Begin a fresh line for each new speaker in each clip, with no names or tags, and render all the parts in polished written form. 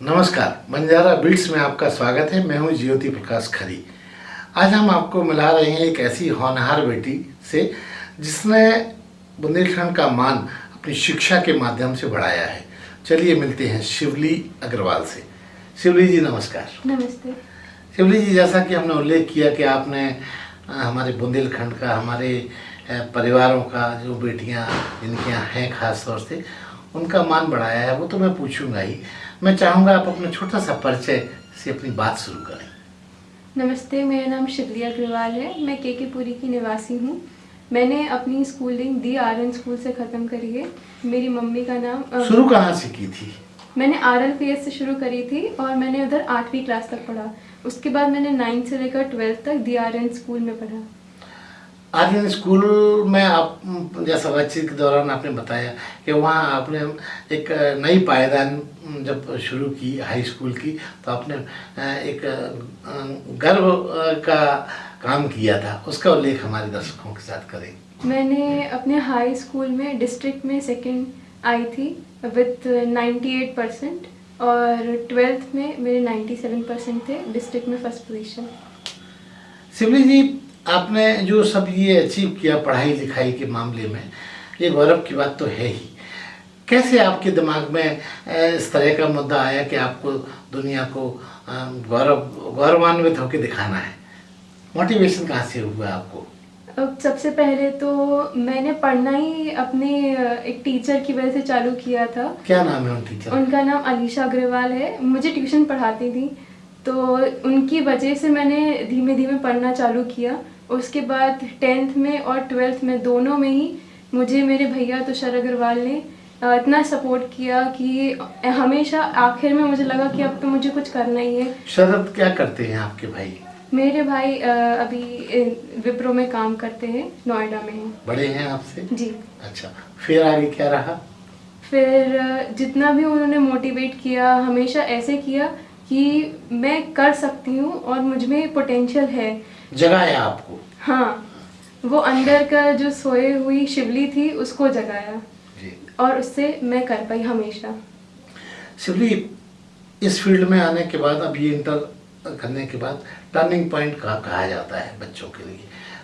नमस्कार, बंजारा बीट्स में आपका स्वागत है। मैं हूं ज्योति प्रकाश खरी। आज हम आपको मिला रहे हैं एक ऐसी होनहार बेटी से जिसने बुंदेलखंड का मान अपनी शिक्षा के माध्यम से बढ़ाया है। चलिए मिलते हैं शिवली अग्रवाल से। शिवली जी नमस्कार।
नमस्ते।
शिवली जी, जैसा कि हमने उल्लेख किया कि आपने हमारे बुंदेलखंड का, हमारे परिवारों का, जो बेटियां जिनके यहाँ हैं खास तौर से, उनका मान बढ़ाया है, वो तो मैं पूछूंगा ही। मैं चाहूँगा आप अपना छोटा सा परिचय से अपनी बात शुरू करें।
नमस्ते, मेरा नाम शिवली अग्रवाल है। मैं के पुरी की निवासी हूँ। मैंने अपनी स्कूलिंग दी RN स्कूल से ख़त्म करी है। मेरी मम्मी का नाम
शुरू कहाँ से की थी?
मैंने RLPS से शुरू करी थी और मैंने उधर 8वीं क्लास तक पढ़ा। उसके बाद मैंने 9 से लेकर 12 तक दी RN स्कूल में पढ़ा।
आर्यन स्कूल में आप, जैसा बातचीत के दौरान आपने बताया कि वहाँ आपने एक नई पायदान जब शुरू की हाई स्कूल की, तो आपने एक गर्व का काम किया था। उसका उल्लेख हमारे दर्शकों के साथ करें।
मैंने अपने हाई स्कूल में डिस्ट्रिक्ट में सेकंड आई थी विथ 98% और 12th में मेरे 97% थे। डिस्ट्रिक्ट में फर्स्ट पोजीशन।
शिवली जी, आपने जो सब ये अचीव किया पढ़ाई लिखाई के मामले में, ये गौरव की बात तो है ही। कैसे आपके दिमाग में इस तरह का मुद्दा आया कि आपको दुनिया को गौरवान्वित होकर दिखाना है? मोटिवेशन कहाँ से हुआ आपको?
सबसे पहले तो मैंने पढ़ना ही अपने एक टीचर की वजह से चालू किया था।
क्या नाम है उन टीचर?
उनका नाम अलीशा अग्रवाल है। मुझे ट्यूशन पढ़ाती थी, तो उनकी वजह से मैंने धीमे धीमे पढ़ना चालू किया। उसके बाद 10th में और 12th में दोनों में ही मुझे मेरे भैया तुषार अग्रवाल ने इतना सपोर्ट किया कि हमेशा आखिर में मुझे लगा कि अब तो मुझे कुछ करना ही है।
शरद क्या करते हैं आपके भाई?
मेरे भाई अभी विप्रो में काम करते हैं, नोएडा में हैं।
बड़े हैं आपसे?
जी।
अच्छा, फिर आगे क्या रहा?
फिर जितना भी उन्होंने मोटिवेट किया, हमेशा ऐसे किया कि मैं कर सकती हूँ और मुझ में पोटेंशियल है।
जगाया आपको?
हाँ, वो अंदर का जो सोए हुई शिवली थी उसको जगाया
जी।
और उससे मैं कर पाई हमेशा।
शिवली, इस फील्ड में आने के बाद, अब ये इंटर करने के बाद टर्निंग पॉइंट कहा जाता है बच्चों के लिए,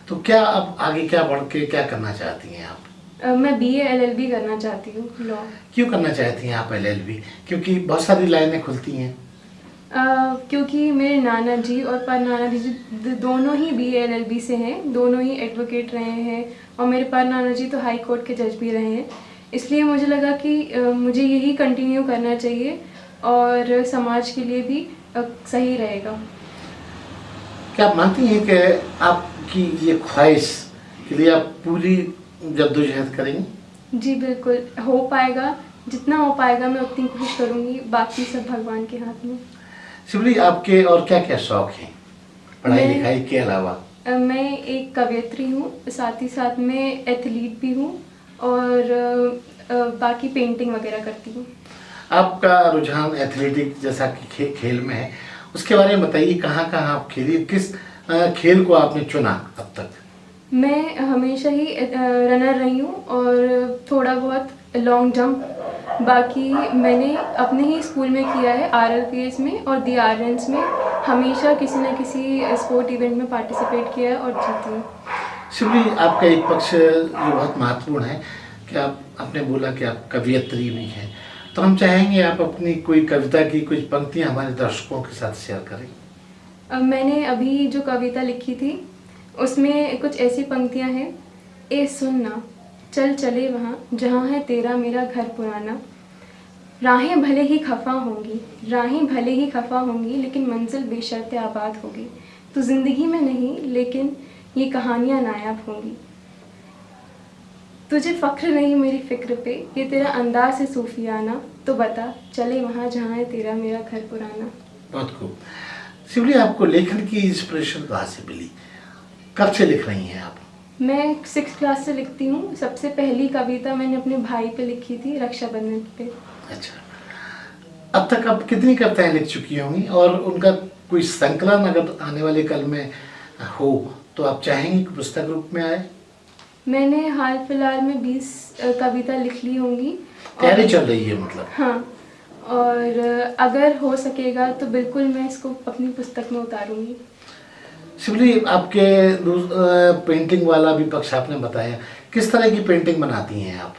तो क्या अब आगे क्या बढ़ के क्या करना चाहती हैं आप?
मैं BA LLB करना चाहती हूँ, लॉ।
क्यों करना चाहती हैं आप LLB? क्योंकि बहुत सारी लाइनें खुलती हैं।
क्योंकि मेरे नाना जी और पर नाना जी दोनों ही BA LLB से हैं, दोनों ही एडवोकेट रहे हैं और मेरे पर नाना जी तो हाई कोर्ट के जज भी रहे हैं। इसलिए मुझे लगा कि मुझे यही कंटिन्यू करना चाहिए और समाज के लिए भी सही रहेगा।
क्या आप मानती हैं कि आपकी ये ख्वाहिश के लिए आप पूरी जद्दोजहद करेंगी?
जी बिल्कुल, हो पाएगा। जितना हो पाएगा मैं उतनी कोशिश करूँगी। बाकी सब भगवान के हाथ में।
शिवली, आपके और क्या क्या शौक हैं पढ़ाई लिखाई के अलावा?
मैं एक कवयित्री हूँ, साथ ही साथ में एथलीट भी हूँ और बाकी पेंटिंग वगैरह करती हूँ।
आपका रुझान एथलेटिक जैसा कि खेल में है, उसके बारे में बताइए। कहाँ कहाँ आप खेली, किस खेल को आपने चुना अब तक?
मैं हमेशा ही रनर रही हूँ और थोड़ा बहुत लॉन्ग जंप। बाकी मैंने अपने ही स्कूल में किया है, RLPS में और दी RNs में। हमेशा किसी न किसी स्पोर्ट इवेंट में पार्टिसिपेट किया है और जीती हूँ।
शिवली, आपका एक पक्ष जो बहुत महत्वपूर्ण है कि आपने बोला कि आप कवयित्री भी हैं, तो हम चाहेंगे आप अपनी कोई कविता की कुछ पंक्तियाँ हमारे दर्शकों के साथ शेयर करें।
मैंने अभी जो कविता लिखी थी उसमें कुछ ऐसी पंक्तियाँ हैं। ए सुनना, चल चले वहाँ जहाँ है तेरा मेरा घर पुराना। राहें भले ही खफा होंगी, राहें भले ही खफा होंगी, लेकिन मंजिल बेशर्त आबाद होगी। तो ज़िंदगी में नहीं, लेकिन ये कहानियाँ नायाब होंगी। तुझे फ़ख्र नहीं मेरी फ़िक्र पे, ये तेरा अंदाज़ है सूफियाना। तो बता, चले वहाँ जहाँ है तेरा मेरा घर पुराना।
बहुत खूब। शिवली, आपको लेखन की इंस्पिरेशन कहाँ से मिली? कब से लिख रही हैं आप?
मैं 6th क्लास से लिखती हूँ। सबसे पहली कविता मैंने अपने भाई पे लिखी थी, रक्षाबंधन पे।
अच्छा, अब तक आप कितनी कविताएं लिख चुकी होंगी और उनका कोई संकलन अगर आने वाले कल में हो तो आप चाहेंगी कि पुस्तक रूप में आए?
मैंने हाल फिलहाल में 20 कविता लिख ली होंगी।
तैयारी चल रही है मतलब?
हाँ, और अगर हो सकेगा तो बिल्कुल मैं इसको अपनी पुस्तक में उतारूंगी।
शिवली, आपके पेंटिंग वाला भी पक्ष आपने बताया, किस तरह की पेंटिंग बनाती हैं आप?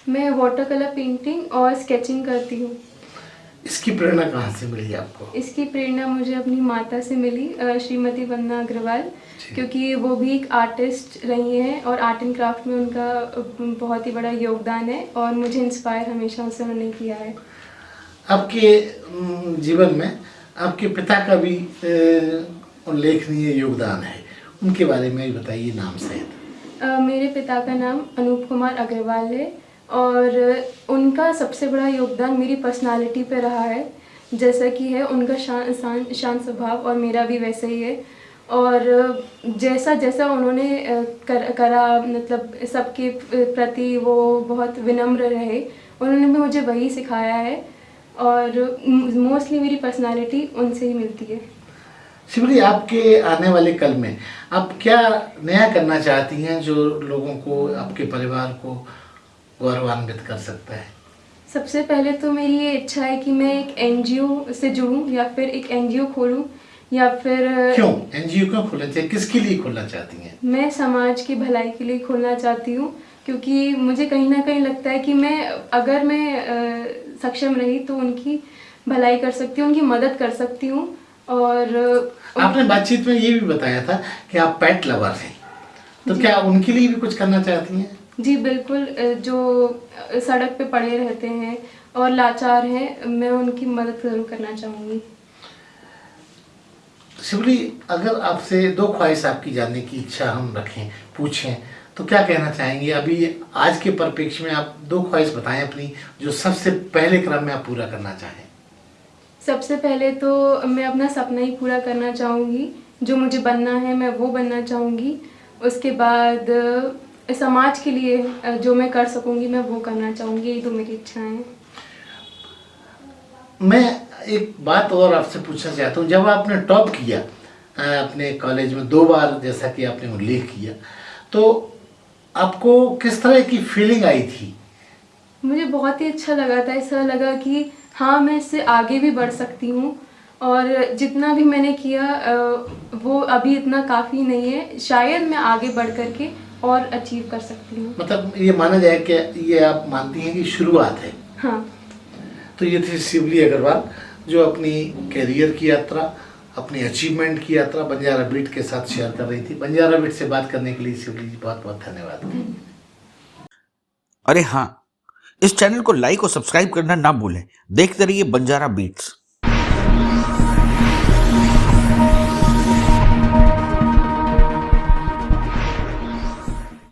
मैं वाटर कलर पेंटिंग और स्केचिंग करती हूँ।
इसकी प्रेरणा कहाँ से मिली आपको?
इसकी प्रेरणा मुझे अपनी माता से मिली, श्रीमती वंदना अग्रवाल, क्योंकि वो भी एक आर्टिस्ट रही हैं और आर्ट एंड क्राफ्ट में उनका बहुत ही बड़ा योगदान है और मुझे इंस्पायर हमेशा उनसे उन्होंने किया है।
आपके जीवन में आपके पिता का भी उल्लेखनीय योगदान है, उनके बारे में भी बताइए नाम सहित।
मेरे पिता का नाम अनूप कुमार अग्रवाल है और उनका सबसे बड़ा योगदान मेरी पर्सनालिटी पे रहा है। जैसा कि है उनका शांत स्वभाव और मेरा भी वैसा ही है, और जैसा जैसा उन्होंने करा, मतलब सबके प्रति वो बहुत विनम्र रहे, उन्होंने भी मुझे वही सिखाया है और मोस्टली मेरी पर्सनालिटी उनसे ही मिलती है।
शिवली, आपके आने वाले कल में आप क्या नया करना चाहती हैं जो लोगों को, आपके परिवार को गौरवान्वित कर सकता है?
सबसे पहले तो मेरी ये इच्छा है कि मैं एक एनजीओ से जुड़ूं या फिर एक एनजीओ खोलूं, या फिर
क्यों एनजीओ क्यों खोलना चाहिए, किसके लिए खोलना चाहती हैं?
मैं समाज की भलाई के लिए खोलना चाहती हूँ, क्योंकि मुझे कहीं ना कहीं लगता है कि अगर मैं सक्षम रही तो उनकी भलाई कर सकती हूँ, उनकी मदद कर सकती हूँ। और
आपने बातचीत में ये भी बताया था कि आप पेट लवर हैं, तो क्या उनके लिए भी कुछ करना चाहती हैं?
जी बिल्कुल, जो सड़क पे पड़े रहते हैं और लाचार हैं, मैं उनकी मदद जरूर करना चाहूँगी।
शिवली, अगर आपसे दो ख्वाहिश आपकी जानने की इच्छा हम रखें, पूछें, तो क्या कहना चाहेंगे? अभी आज के परिप्रेक्ष्य में आप दो ख्वाहिश बताएं अपनी, जो सबसे पहले क्रम में आप पूरा करना चाहें।
सबसे पहले तो मैं अपना सपना ही पूरा करना चाहूँगी, जो मुझे बनना है मैं वो बनना चाहूँगी। उसके बाद समाज के लिए जो मैं कर सकूँगी मैं वो करना चाहूँगी। यही तो मेरी इच्छाएं हैं।
मैं एक बात और आपसे पूछना चाहता हूँ, जब आपने टॉप किया अपने कॉलेज में 2 बार, जैसा कि आपने उल्लेख किया, तो आपको किस तरह की फीलिंग आई थी?
मुझे बहुत ही अच्छा लगा था। ऐसा लगा कि हाँ, मैं इससे आगे भी बढ़ सकती हूँ और जितना भी मैंने किया वो अभी इतना काफ़ी नहीं है। शायद मैं आगे बढ़ करके और अचीव कर सकती हूँ।
मतलब ये माना जाए कि ये आप मानती हैं कि शुरुआत है?
हाँ।
तो ये थी शिवली अग्रवाल, जो अपनी कैरियर की यात्रा, अपनी अचीवमेंट की यात्रा बंजारा बीट के साथ शेयर कर रही थी। बंजारा बीट से बात करने के लिए शिवली जी बहुत बहुत धन्यवाद।
अरे हाँ, इस चैनल को लाइक और सब्सक्राइब करना ना भूलें। देखते रहिए बंजारा बीट्स।